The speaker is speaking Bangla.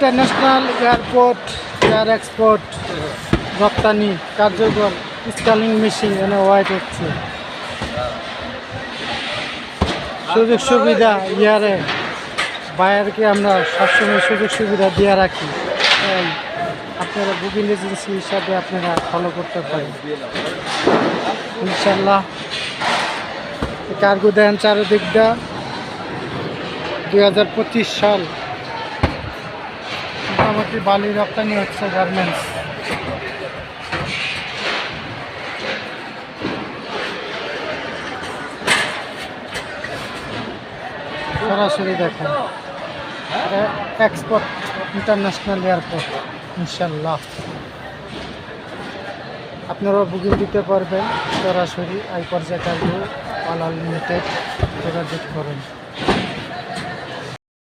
ইন্টারন্যাশনাল এয়ারপোর্ট এয়ার এক্সপোর্ট রপ্তানি কার্যকর স্ক্যানিং মেশিন এখানে ওয়াইট হচ্ছে। সুযোগ সুবিধা ইয়ারে বায়ারকে আমরা সবসময় সুযোগ সুবিধা দিয়ে রাখি, তাই আপনারা বুকিং এজেন্সি হিসাবে আপনারা ফলো করতে পারেন ইনশাল্লাহ। কার্গো দেন চারিদিকটা 2025 সাল মোটামুটি বালি রপ্তানি হচ্ছে গার্মেন্টস। সরাসরি দেখেন এক্সপোর্ট ইন্টারন্যাশনাল এয়ারপোর্ট ইনশাল্লাহ। আপনারাও বুকিং দিতে পারবেন সরাসরি আই পর্যায়ে কার্গো অল লিমিটেড যোগাযোগ করেন।